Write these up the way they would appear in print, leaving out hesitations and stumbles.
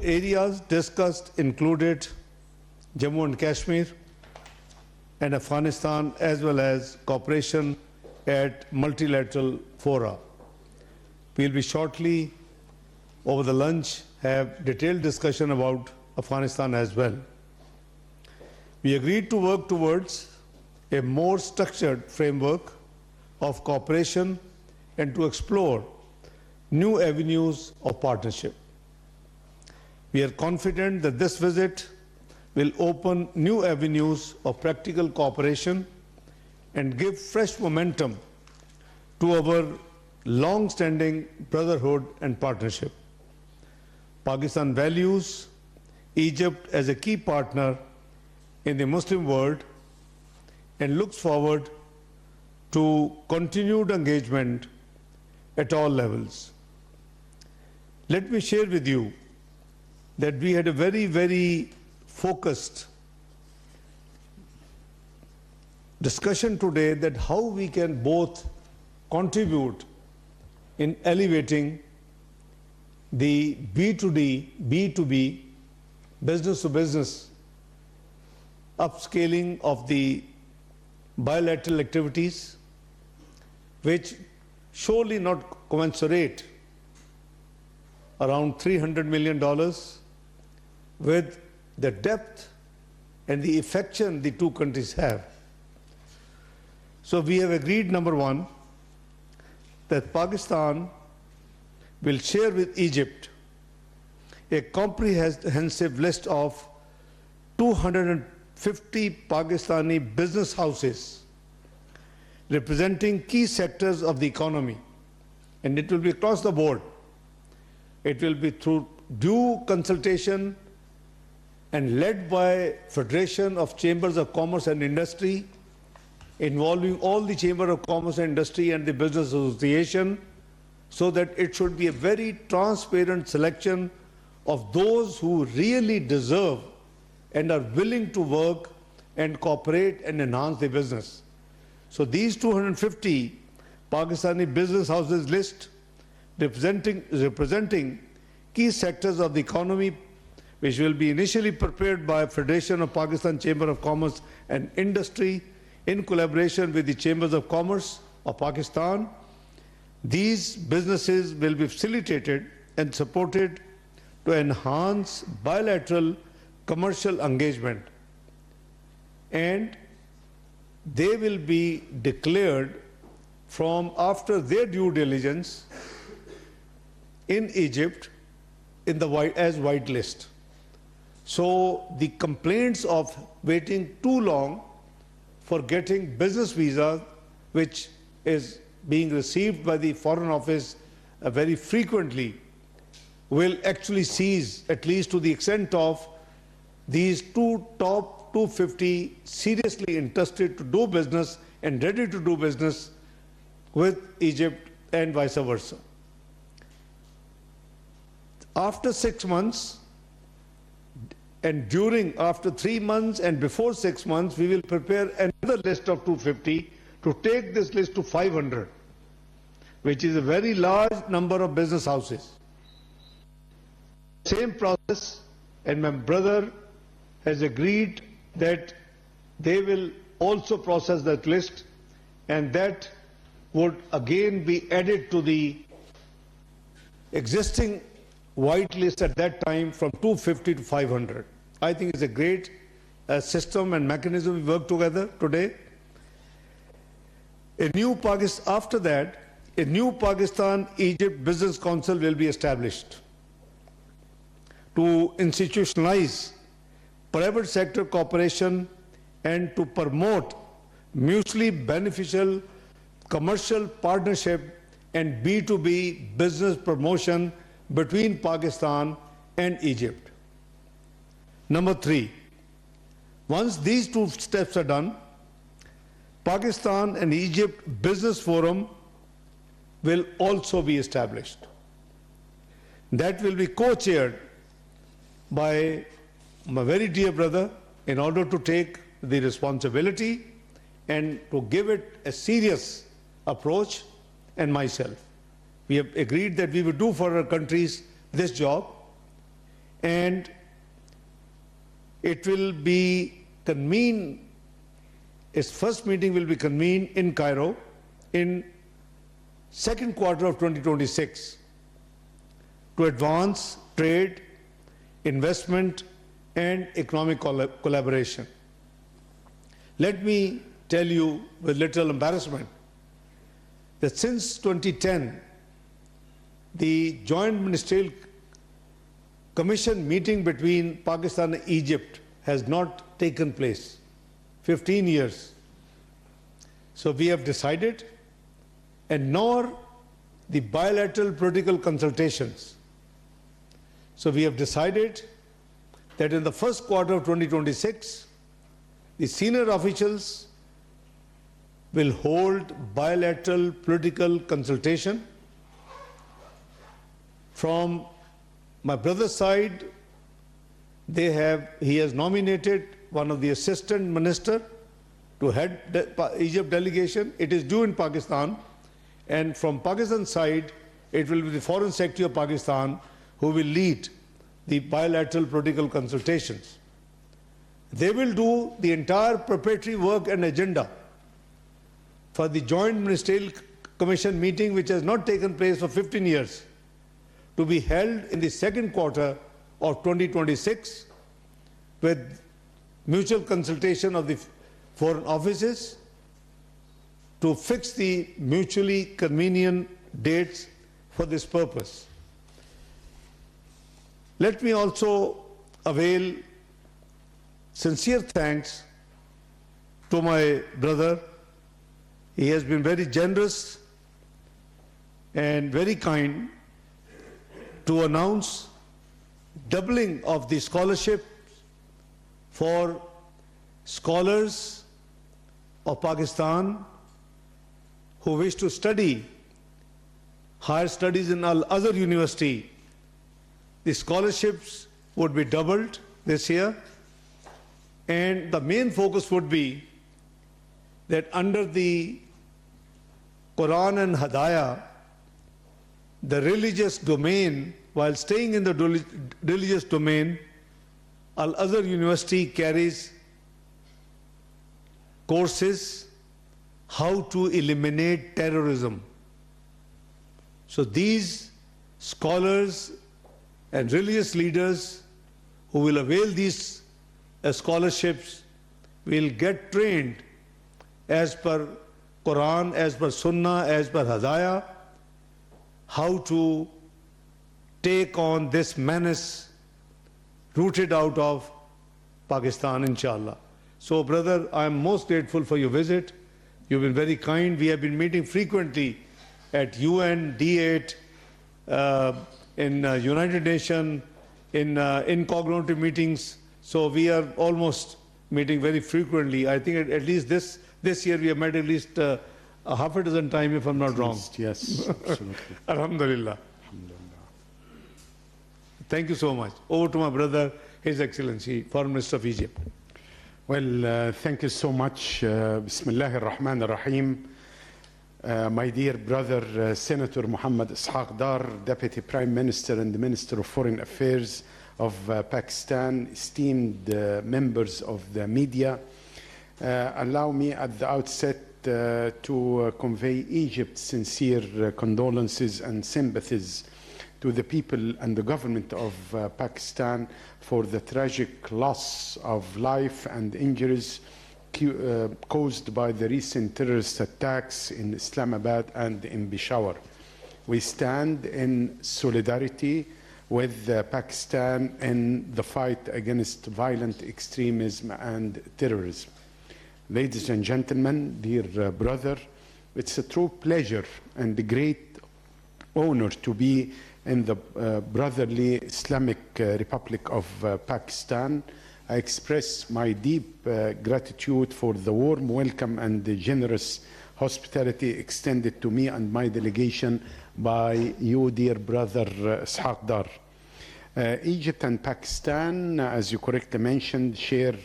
areas discussed included Jammu and Kashmir and Afghanistan, as well as cooperation at multilateral fora. We will be shortly, over the lunch, have detailed discussion about Afghanistan as well. We agreed to work towards a more structured framework of cooperation and to explore new avenues of partnership. We are confident that this visit will open new avenues of practical cooperation and give fresh momentum to our long-standing brotherhood and partnership. Pakistan values Egypt as a key partner in the Muslim world and looks forward to continued engagement at all levels. Let me share with you that we had a very focused discussion today that how we can both contribute in elevating the B2B, business to business, upscaling of the bilateral activities, which surely not commensurate around $300 million with the depth and the affection the two countries have. So we have agreed, number one, that Pakistan will share with Egypt a comprehensive list of 250 Pakistani business houses representing key sectors of the economy, and it will be across the board. It will be through due consultation and led by Federation of Chambers of Commerce and Industry, involving all the Chamber of Commerce and Industry and the Business Association, so that it should be a very transparent selection of those who really deserve and are willing to work and cooperate and enhance their business. So these 250 Pakistani business houses list representing key sectors of the economy, which will be initially prepared by Federation of Pakistan Chamber of Commerce and Industry in collaboration with the Chambers of Commerce of Pakistan. These businesses will be facilitated and supported to enhance bilateral commercial engagement, and they will be declared from after their due diligence in Egypt in the as white list. So the complaints of waiting too long for getting business visa, which is being received by the Foreign Office very frequently, will actually cease, at least to the extent of these top 250 seriously interested to do business and ready to do business with Egypt and vice versa. After 6 months and after 3 months and before 6 months, we will prepare another list of 250 to take this list to 500, which is a very large number of business houses. Same process, and my brother has agreed that they will also process that list, and that would again be added to the existing white list at that time from 250 to 500. I think it's a great system and mechanism. We work together today. After that, a new Pakistan-Egypt Business Council will be established to institutionalize private sector cooperation and to promote mutually beneficial commercial partnership and B2B business promotion between Pakistan and Egypt. Number 3, once these two steps are done, Pakistan and Egypt Business Forum will also be established. That will be co-chaired by my very dear brother in order to take the responsibility and to give it a serious approach, and myself. We have agreed that we will do for our countries this job, and it will be convened, its first meeting will be convened in Cairo in second quarter of 2026 to advance trade, investment and economic collaboration. Let me tell you with little embarrassment that since 2010, the Joint Ministerial Commission meeting between Pakistan and Egypt has not taken place. 15 years. So we have decided, and nor the bilateral political consultations. So we have decided that in the first quarter of 2026, the senior officials will hold bilateral political consultation. From my brother's side, he has nominated one of the assistant minister to head the Egypt delegation. It is due in Pakistan, and from Pakistan side, it will be the Foreign Secretary of Pakistan who will lead the bilateral political consultations. They will do the entire preparatory work and agenda for the Joint Ministerial Commission meeting, which has not taken place for 15 years, to be held in the second quarter of 2026 with mutual consultation of the foreign offices to fix the mutually convenient dates for this purpose. Let me also avail sincere thanks to my brother. He has been very generous and very kind to announce doubling of the scholarship for scholars of Pakistan who wish to study higher studies in Al-Azhar University. The scholarships would be doubled this year, and the main focus would be that under the Quran and Hadaya, the religious domain, while staying in the religious domain, Al-Azhar University carries courses how to eliminate terrorism. So these scholars and religious leaders who will avail these scholarships will get trained as per Quran, as per Sunnah, as per Hadaya, how to take on this menace rooted out of Pakistan, inshallah. So, brother, I am most grateful for your visit. You've been very kind. We have been meeting frequently at UN, D8, in United Nations, in cognitive meetings. So we are almost meeting very frequently. I think at least this year we have met at least a half a dozen times, if I'm not wrong. Yes, absolutely. Alhamdulillah. Thank you so much. Over to my brother, His Excellency, Foreign Minister of Egypt. Well, thank you so much. Bismillah ar-Rahman ar-Rahim. My dear brother, Senator Muhammad Ishaq Dar, Deputy Prime Minister and the Minister of Foreign Affairs of Pakistan, esteemed members of the media, allow me at the outset to convey Egypt's sincere condolences and sympathies to the people and the government of Pakistan for the tragic loss of life and injuries caused by the recent terrorist attacks in Islamabad and in Peshawar. We stand in solidarity with Pakistan in the fight against violent extremism and terrorism. Ladies and gentlemen, dear brother, it's a true pleasure and a great honor to be in the brotherly Islamic Republic of Pakistan. I express my deep gratitude for the warm welcome and the generous hospitality extended to me and my delegation by you, dear brother Ishaq Dar. Egypt and Pakistan, as you correctly mentioned, share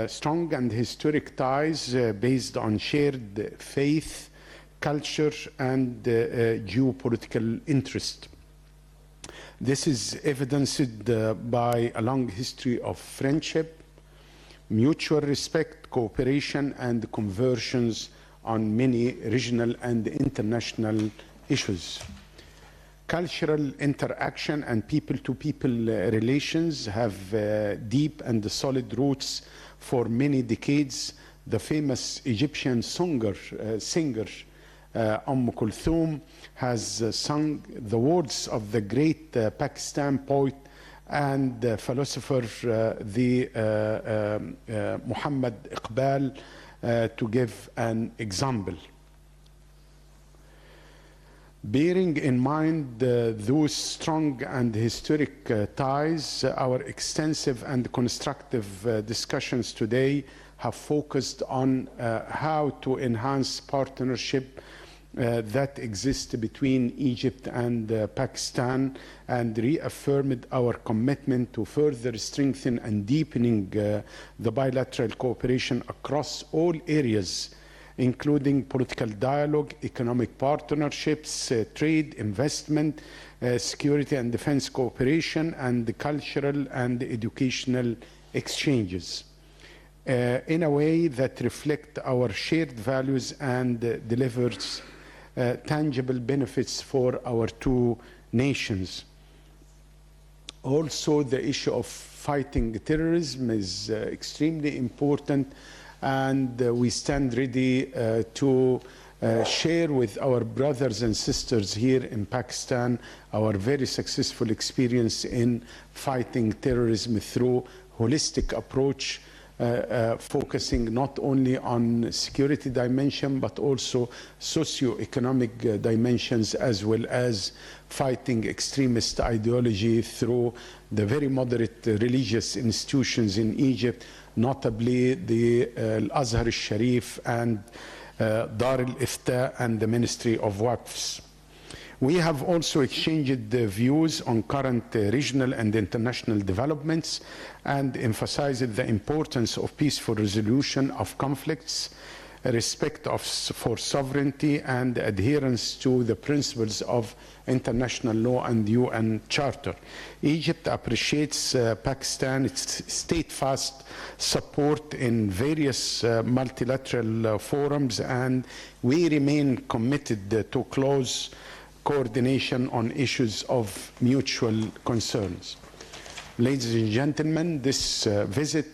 strong and historic ties based on shared faith, culture, and geopolitical interest. This is evidenced by a long history of friendship, mutual respect, cooperation, and conversions on many regional and international issues. Cultural interaction and people-to-people relations have deep and solid roots for many decades. The famous Egyptian singer Kulthum has sung the words of the great Pakistan poet and philosopher Muhammad Iqbal to give an example. Bearing in mind those strong and historic ties, our extensive and constructive discussions today have focused on how to enhance partnership that exists between Egypt and Pakistan, and reaffirmed our commitment to further strengthen and deepening the bilateral cooperation across all areas, including political dialogue, economic partnerships, trade, investment, security and defense cooperation, and cultural and educational exchanges, in a way that reflect our shared values and delivers tangible benefits for our two nations. Also, the issue of fighting terrorism is extremely important, and we stand ready to share with our brothers and sisters here in Pakistan our very successful experience in fighting terrorism through holistic approach, focusing not only on security dimension but also socio-economic dimensions, as well as fighting extremist ideology through the very moderate religious institutions in Egypt, notably the Al-Azhar al-Sharif and Dar al-Ifta and the Ministry of Waqfs. We have also exchanged views on current regional and international developments and emphasized the importance of peaceful resolution of conflicts, respect for sovereignty, and adherence to the principles of international law and UN Charter. Egypt appreciates Pakistan's steadfast support in various multilateral forums, and we remain committed to close coordination on issues of mutual concerns. Ladies and gentlemen, this visit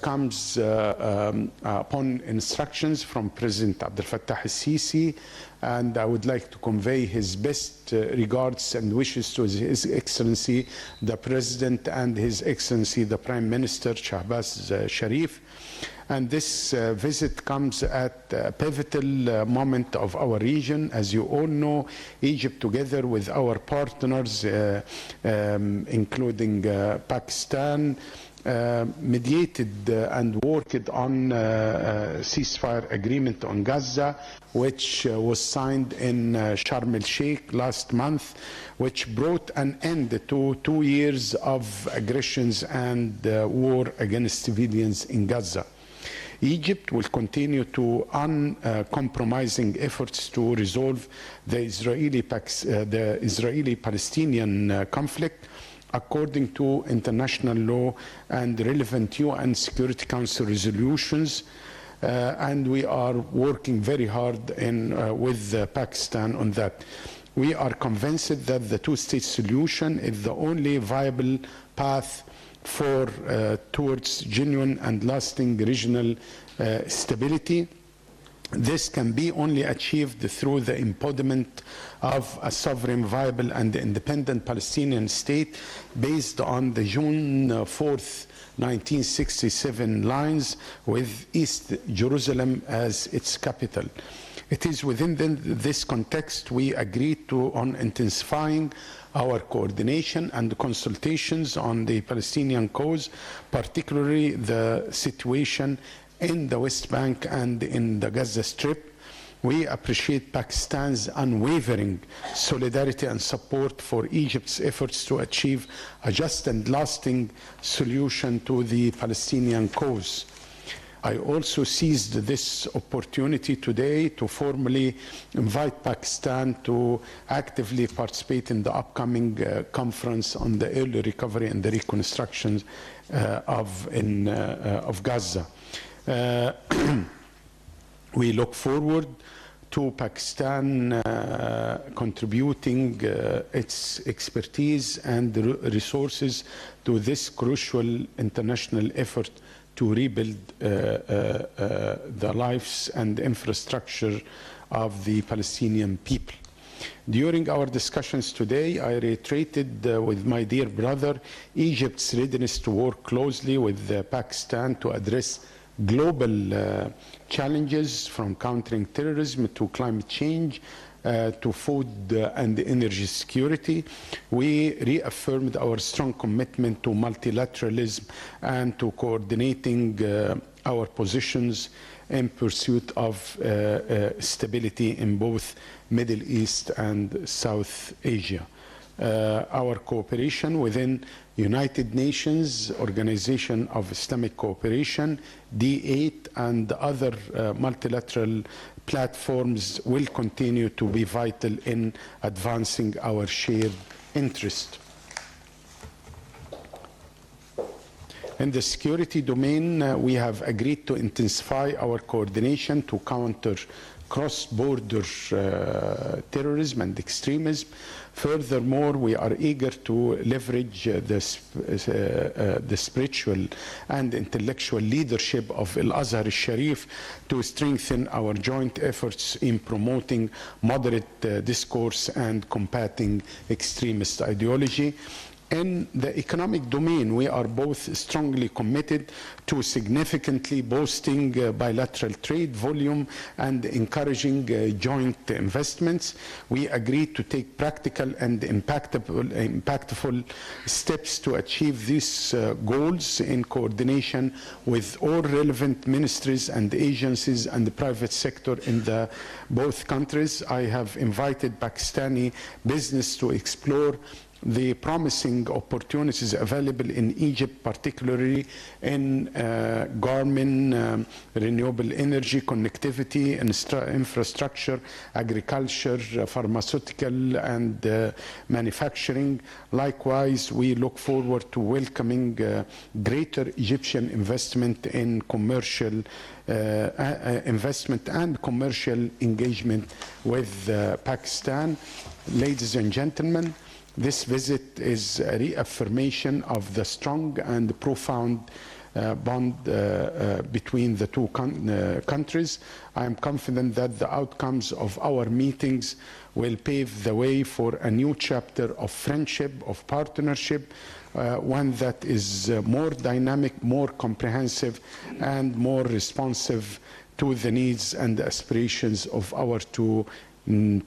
comes upon instructions from President Abdel Fattah al-Sisi, and I would like to convey his best regards and wishes to His Excellency the President and His Excellency the Prime Minister Shahbaz Sharif. And this visit comes at a pivotal moment of our region. As you all know, Egypt, together with our partners, including Pakistan, mediated and worked on a ceasefire agreement on Gaza, which was signed in Sharm el-Sheikh last month, which brought an end to 2 years of aggressions and war against civilians in Gaza. Egypt will continue to uncompromising efforts to resolve the Israeli-Palestinian conflict according to international law and relevant UN Security Council resolutions, and we are working very hard with Pakistan on that. We are convinced that the two-state solution is the only viable path towards genuine and lasting regional stability. This can be only achieved through the embodiment of a sovereign, viable, and independent Palestinian state based on the June 4th, 1967 lines, with East Jerusalem as its capital. It is within this context we agreed on intensifying our coordination and consultations on the Palestinian cause, particularly the situation in the West Bank and in the Gaza Strip. We appreciate Pakistan's unwavering solidarity and support for Egypt's efforts to achieve a just and lasting solution to the Palestinian cause. I also seized this opportunity today to formally invite Pakistan to actively participate in the upcoming conference on the early recovery and the reconstruction of Gaza. We look forward to Pakistan contributing its expertise and resources to this crucial international effort to rebuild the lives and infrastructure of the Palestinian people. During our discussions today, I reiterated with my dear brother Egypt's readiness to work closely with Pakistan to address global challenges from countering terrorism to climate change to food and energy security. We reaffirmed our strong commitment to multilateralism and to coordinating our positions in pursuit of stability in both Middle East and South Asia. Our cooperation within United Nations, Organization of Islamic Cooperation, D8, and other multilateral platforms will continue to be vital in advancing our shared interest. In the security domain, we have agreed to intensify our coordination to counter cross-border terrorism and extremism. Furthermore, we are eager to leverage the spiritual and intellectual leadership of Al-Azhar al-Sharif to strengthen our joint efforts in promoting moderate discourse and combating extremist ideology. In the economic domain, we are both strongly committed to significantly boosting bilateral trade volume and encouraging joint investments. We agreed to take practical and impactful steps to achieve these goals in coordination with all relevant ministries and agencies and the private sector in both countries. I have invited Pakistani business to explore the promising opportunities available in Egypt, particularly in garment, renewable energy, connectivity, infrastructure, agriculture, pharmaceutical, and manufacturing. Likewise, we look forward to welcoming greater Egyptian investment in commercial investment and commercial engagement with Pakistan. Ladies and gentlemen, this visit is a reaffirmation of the strong and profound bond between the two countries. I am confident that the outcomes of our meetings will pave the way for a new chapter of friendship, of partnership, one that is more dynamic, more comprehensive, and more responsive to the needs and aspirations of our two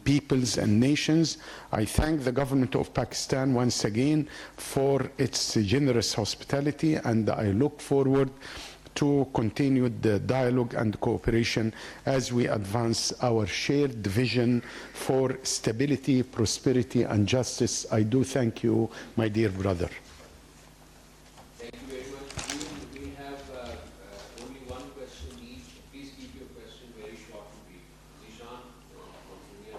peoples and nations. I thank the government of Pakistan once again for its generous hospitality, and I look forward to continued dialogue and cooperation as we advance our shared vision for stability, prosperity, and justice. I do thank you, my dear brother. Thank you very much. We have only one question each. Please keep your question very short and brief. Nishan from India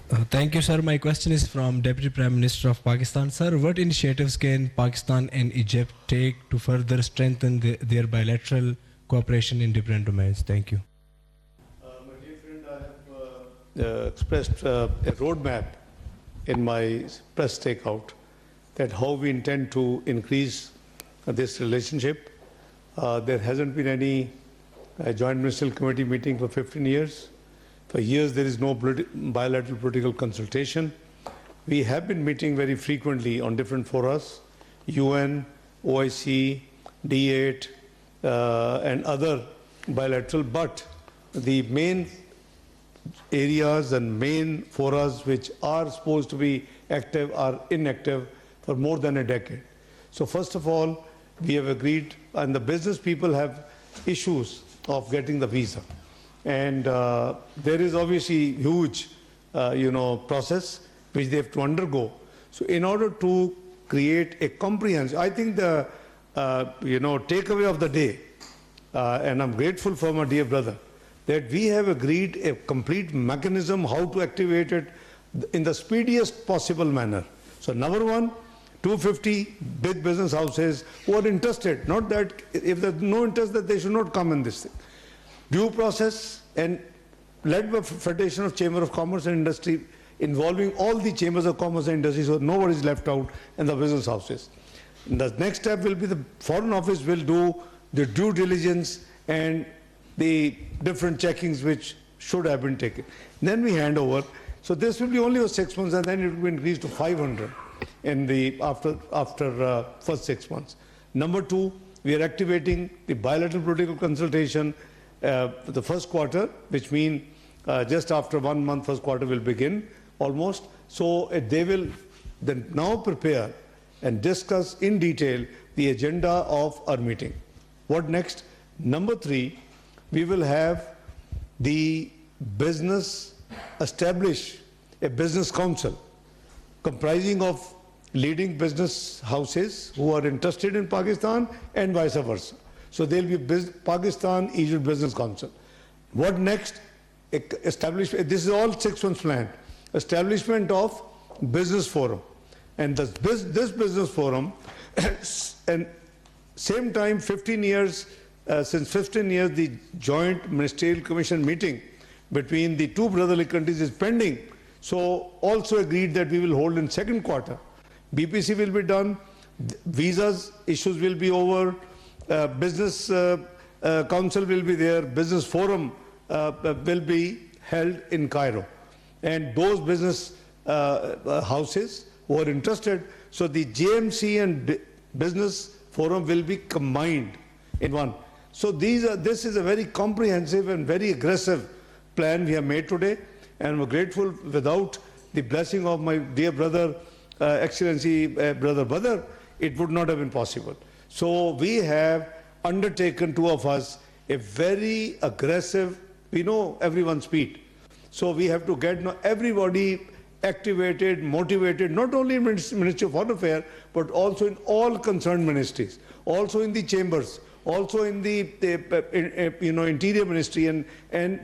News. Thank you, sir. My question is from Deputy Prime Minister of Pakistan. Sir, what initiatives can Pakistan and Egypt take to further strengthen their bilateral cooperation in different domains? Thank you. My dear friend, I have expressed a roadmap in my press takeout that how we intend to increase this relationship. There hasn't been any joint ministerial committee meeting for 15 years. For years, there is no bilateral political consultation. We have been meeting very frequently on different forums, UN, OIC, D8, and other bilateral, but the main areas and main forums which are supposed to be active are inactive for more than a decade. So first of all, we have agreed, and the business people have issues of getting the visa. And there is obviously huge, process which they have to undergo. So in order to create a comprehensive, I think the takeaway of the day, and I'm grateful for my dear brother, that we have agreed a complete mechanism how to activate it in the speediest possible manner. So number one, 250 big business houses who are interested, not that if there's no interest that they should not come in this thing. Due process and led by Federation of Chamber of Commerce and Industry, involving all the chambers of commerce and industry, so nobody is left out in the business houses. And the next step will be the Foreign Office will do the due diligence and the different checkings which should have been taken. Then we hand over. So this will be only for 6 months, and then it will be increased to 500 in the after first 6 months. Number two, we are activating the bilateral political consultation for the first quarter, which means just after 1 month, first quarter will begin almost. So they will then now prepare and discuss in detail the agenda of our meeting. What next? Number three, we will have the business establish a business council comprising of leading business houses who are interested in Pakistan and vice versa. So there will be Pakistan-Egypt Business Council. What next? Establishment. This is all 6 months plan. Establishment of business forum. And this business forum, and same time 15 years, since 15 years the joint ministerial commission meeting between the two brotherly countries is pending. So also agreed that we will hold in second quarter. BPC will be done, visas issues will be over, business council will be there, business forum will be held in Cairo. And those business houses who are interested, so the JMC and business forum will be combined in one. So this is a very comprehensive and very aggressive plan we have made today, and we're grateful. Without the blessing of my dear brother, Excellency Brother Badr, it would not have been possible. So we have undertaken, two of us, a very aggressive, we know everyone's speed. So we have to get everybody activated, motivated, not only in Ministry of Foreign Affairs, but also in all concerned ministries, also in the chambers, also in the Interior Ministry, and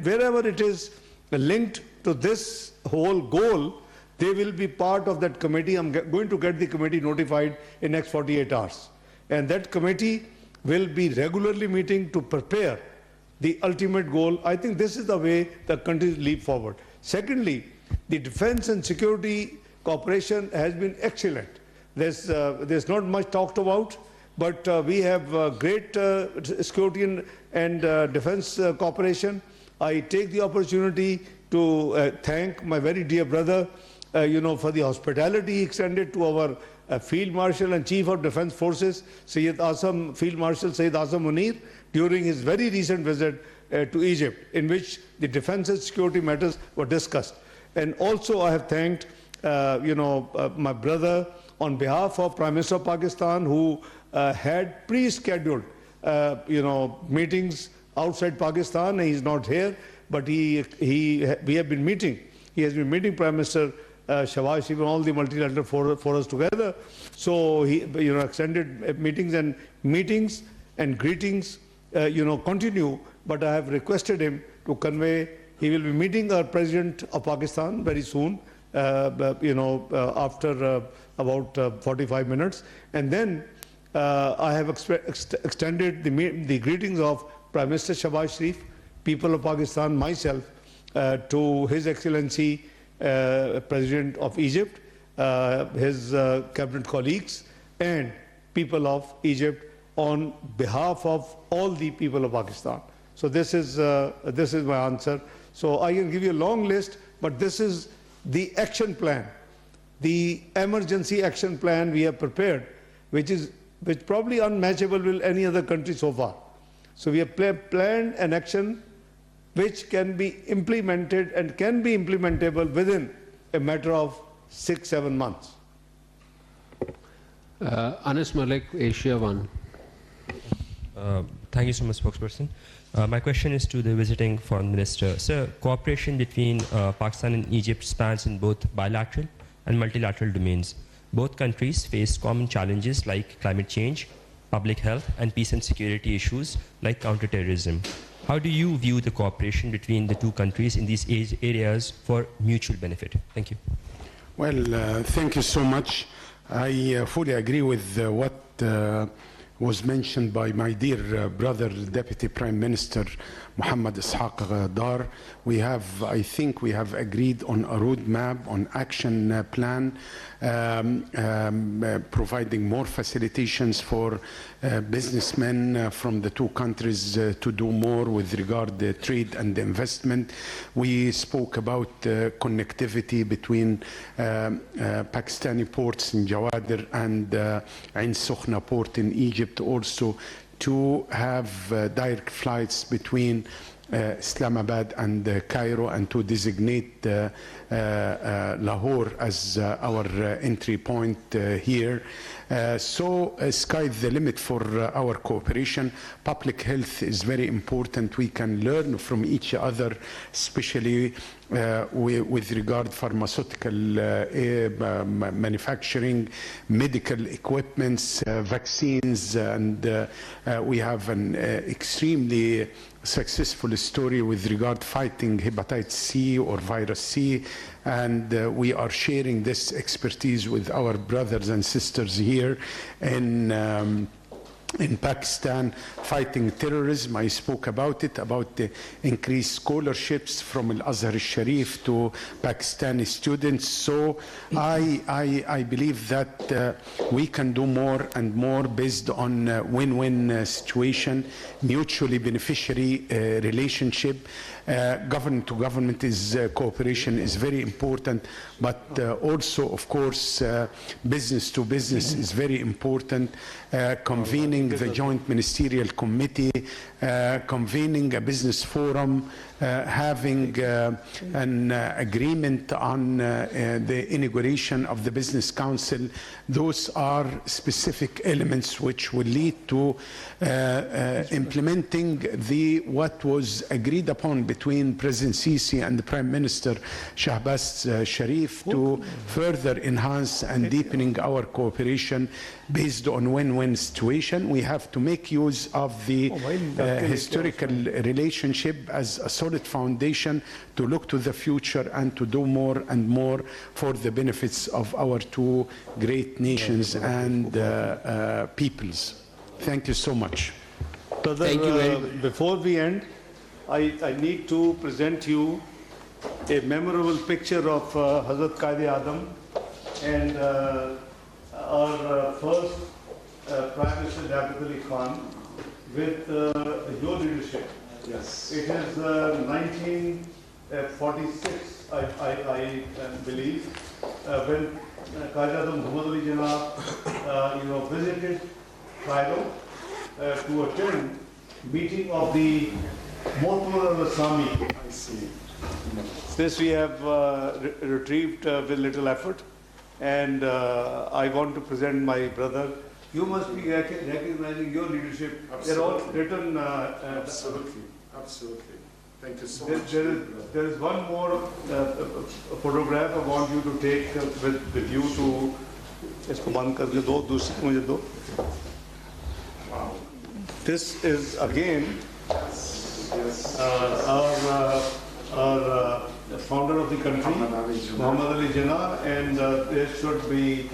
wherever it is linked to this whole goal, they will be part of that committee. I'm going to get the committee notified in next 48 hours. And that committee will be regularly meeting to prepare the ultimate goal. I think this is the way the country leap forward. Secondly, the defense and security cooperation has been excellent. There's not much talked about, but we have great security and defense cooperation. I take the opportunity to thank my very dear brother, for the hospitality extended to our Field Marshal and Chief of Defense Forces, Field Marshal Sayyid Azam Munir, during his very recent visit to Egypt, in which the defense and security matters were discussed. And also I have thanked, my brother on behalf of Prime Minister of Pakistan, who had pre-scheduled, meetings outside Pakistan. He's not here, but we have been meeting. He has been meeting Prime Minister Shahbaz Sharif and all the multilateral forums together. So he, extended meetings and greetings, continue. But I have requested him to convey. He will be meeting our President of Pakistan very soon, after about 45 minutes. And then I have extended the greetings of Prime Minister Shahbaz Sharif, people of Pakistan, myself, to His Excellency President of Egypt, his cabinet colleagues, and people of Egypt on behalf of all the people of Pakistan. So this is my answer. So I can give you a long list, but this is the action plan, the emergency action plan we have prepared, which probably unmatchable with any other country so far. So we have planned an action which can be implemented and can be implementable within a matter of 6-7 months. Anas Malik, Asia 1. Thank you so much, spokesperson. My question is to the visiting foreign minister. Sir, cooperation between Pakistan and Egypt spans in both bilateral and multilateral domains. Both countries face common challenges like climate change, public health, and peace and security issues like counterterrorism. How do you view the cooperation between the two countries in these areas for mutual benefit? Thank you. Well, thank you so much. I fully agree with what was mentioned by my dear brother, Deputy Prime Minister Muhammad Ishaq Dar. I think we have agreed on a roadmap, on action plan, providing more facilitations for businessmen from the two countries to do more with regard to trade and investment. We spoke about connectivity between Pakistani ports in Jawadir and Ain Sokhna port in Egypt, also to have direct flights between Islamabad and Cairo, and to designate Lahore as our entry point here. So sky's the limit for our cooperation. Public health is very important. We can learn from each other, especially with regard pharmaceutical manufacturing, medical equipments, vaccines, and we have an extremely successful story with regard fighting hepatitis C or virus C, and we are sharing this expertise with our brothers and sisters here in Pakistan, fighting terrorism. I spoke about it, about the increased scholarships from Al-Azhar al-Sharif to Pakistani students. So I believe that we can do more and more based on win-win situation, mutually beneficiary relationship. Government to government cooperation is very important, but also, of course, business to business is very important. Convening the Joint Ministerial Committee, convening a business forum, having an agreement on the inauguration of the Business Council. Those are specific elements which will lead to implementing what was agreed upon between President Sisi and the Prime Minister Shahbaz Sharif to further enhance and deepening our cooperation based on win-win situation. We have to make use of the historical relationship as a solid foundation to look to the future and to do more and more for the benefits of our two great nations and peoples. Thank you so much. Brother, Thank you very much. Before we end, I need to present you a memorable picture of Hazrat Qaid-e-Azam and our first Prime Minister Abbtakk Ali Khan with your leadership. Yes. It is 1946, I believe, when Qaid-e-Azam Muhammad Ali Jinnah, visited Cairo to attend meeting of the Motor al-Islami. I see. This we have retrieved with little effort, and I want to present my brother. You must be recognizing your leadership. They're all written. Absolutely. Thank you so much. There is one more photograph I want you to take with you to. इसको बंद करके दो, दूसरी मुझे दो. Wow. This is again Yes. our founder of the country, Muhammad Ali Jinnah, and this should be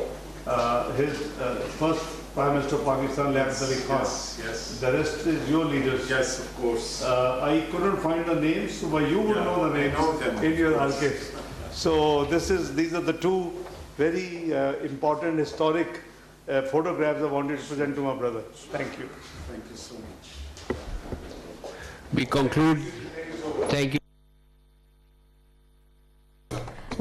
his first Prime Minister of Pakistan, Abbtakk Ali Khan. Yes. The rest is your leaders. Yes, of course. I couldn't find the names, so but you would know the names in your archives. So these are the two very important historic photographs I wanted to present to my brother. Thank you. Thank you so much. We conclude. Thank you.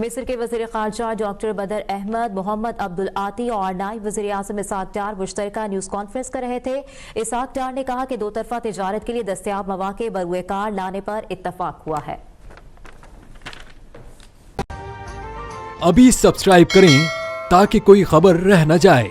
मिस्र के वज़ीर ख़ारजा doctor बदर अहमद, मोहम्मद अब्दुल आती और नायब वज़ीर आज़म Isaac डार मुश्तरका news conference कर रहे थे। इसाक डार ने कहा कि दो तरफ़ा तिजारत के लिए दस्तयाब मौक़े बरूए कार लाने पर इत्तफ़ाक़ हुआ है। अभी सब्सक्राइब करें ताकि कोई खबर रह न जाए।